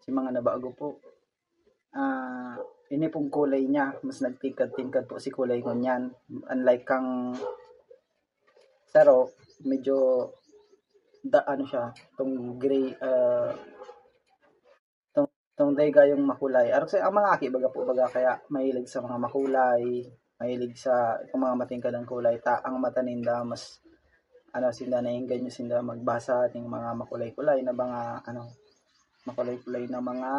si mga nabago po. Ah, ini pong kulay niya, mas nagtingkad-tingkad po si kulay ko niyan. Unlike kang saro, medyo ano siya, tong gray, tong dayga yung makulay. Aron sa ang mga aki baga po baga kaya mahilig sa mga makulay, mahilig sa kung mga matingkad ang kulay ta ang mata ninda mas ano sinda nainggan nyo sinda magbasa ng mga makulay-kulay na mga ano makulay-kulay na mga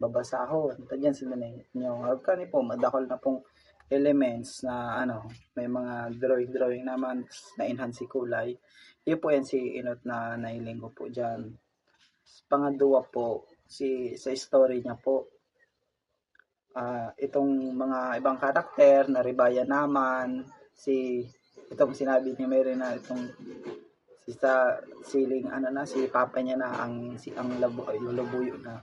babasahon. Tadyan sila na nyo. Kani po madakol na pong elements na ano may mga drawing naman na enhance si kulay. Yun po yan si inot na nailing ko po dyan. Pangadua po sa story niya po itong mga ibang karakter na ribaya naman si itong sinabi ni Mary na itong si sa siling ano na si papa niya na ang labuyo na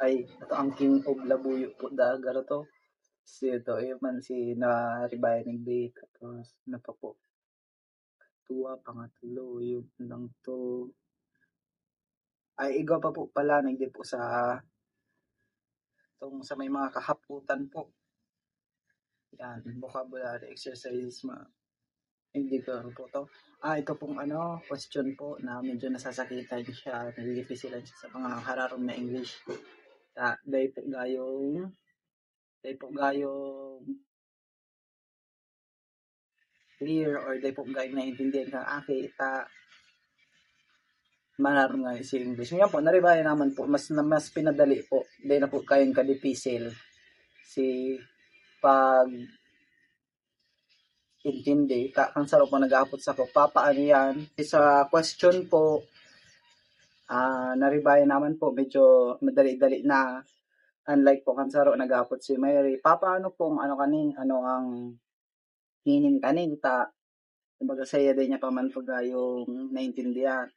ay ito ang king of labuyo po dagar to si ito man si na ribaya ni Bay tapos na pa po tuwa pangatlo yung lang to ay iga pa po pala nagdi po sa itong sa may mga kahaputan po yan vocabulary exercise hindi ko po to. Ito pong ano, question po na medyo nasasakitan siya, nagigipisilan siya sa mga hararong na English. Dahil po gayong clear or dahil po gayong naiintindihan kang aki, manarong nga si English. Ngayon po, naribaya naman po, mas pinadali po. Dahil na po kayong kadipisil. Si pag intindi, kang sarap po nag-aapot sa ko, papaano yan? Sa question po, naribaya naman po, medyo madali-dali na. Unlike po kansaro nagapot si Mary. Paano pong ano ang meaning kanin ta. Kumbaga saya din niya pa man po yung naintindihan.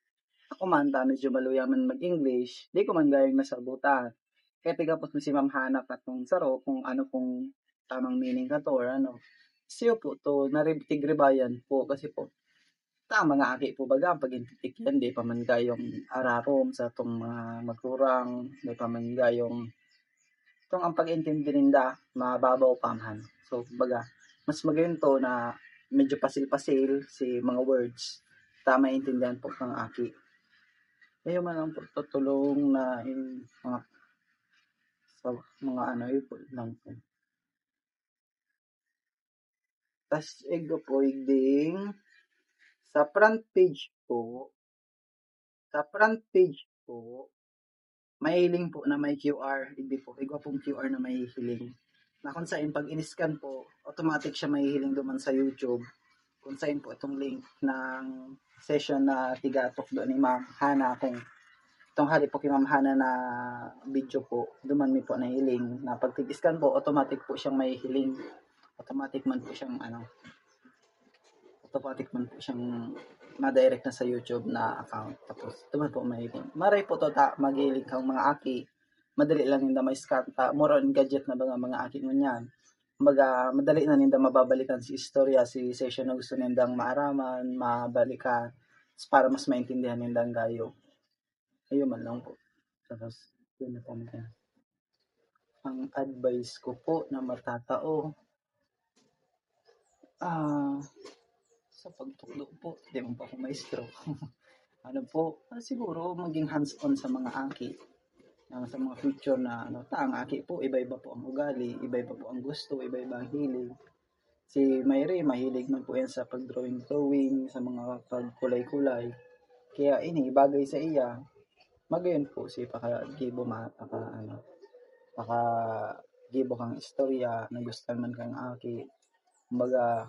Ako man ta medyo maluya man mag-English, di ko man gayong nasabutan. Kaya tiga po si Ma'am Hana katong saro kung ano pong tamang meaning ka to or ano. Siyo po to tigrebayan po kasi po tama nga aki po baga pag yan di pa man gayong ararom sa tong mga magkurang, di pa man gayong itong ang pag-intindi ninda, mababaw paman. So, baga, mas magayon to na medyo pasil-pasil si mga words. Tama intindihan po kang aki. Ngayon man lang po tutulong na yung mga sa mga ano yun po lang po. Tas ego po ding sa front page po may link po na may QR, hindi po. Ego pong QR na may hiling. Na kung saan pag in-scan po, automatic siya may hiling duman sa YouTube. Kung saan po itong link ng session na tigatok doon ni Ma'am Hana kung itong hali po kay Ma'am Hana na video po, duman mi po na hiling na pag tig-scan po, automatic po siyang may hiling. Automatic man po siyang ma-direct na sa YouTube na account. Tapos, duman po may hiling. Maray po to mag-hiling kang mga aki. Madali lang yung may scan ta. More on gadget na mga aki mo niyan. Madali na ninda mababalikan si istorya, si session na gusto nindang maaraman, mabalikan, para mas maintindihan nindang gayo. Ayun man lang po. Tapos, yun na po. Ang advice ko po na matatao, sa pagtukdo po, hindi mo pa ako maestro. Siguro maging hands-on sa mga aki. Sa mga future na ang aki po, iba-iba po ang ugali, iba-iba po ang gusto, iba-iba ang hilig. Si Mayre, mahilig man po yan sa pag-drawing, sa mga pagkulay-kulay. Kaya ini, bagay sa iya, magayon po si paka-gibo paka-gibo kang istorya, nagustuhan man kang aki. Kumbaga,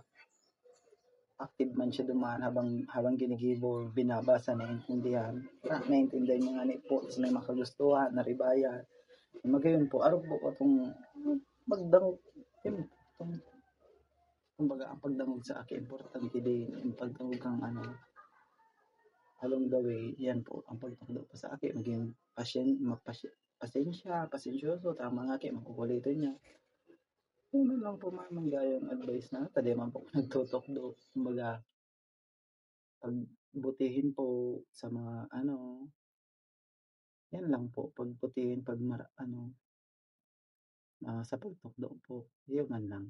active man siya dumaan habang ginigibo, binabasa, naiintindihan. Naiintindihan niya nga po, sa may makagustuhan, naribaya. Magayon po, araw po itong magdangog, kumbaga ang pagdangog sa akin importante din yung pagdangog kang along the way yan po ang pagdangog po sa akin maging pasensyoso tama nga akin makukulitin niya yun lang po gayong advice na tadi man po nagtutok do kumbaga pagbutihin po sa mga Yan lang po, pagputihin 'pag ano, sa pagtukdo po, yun man lang.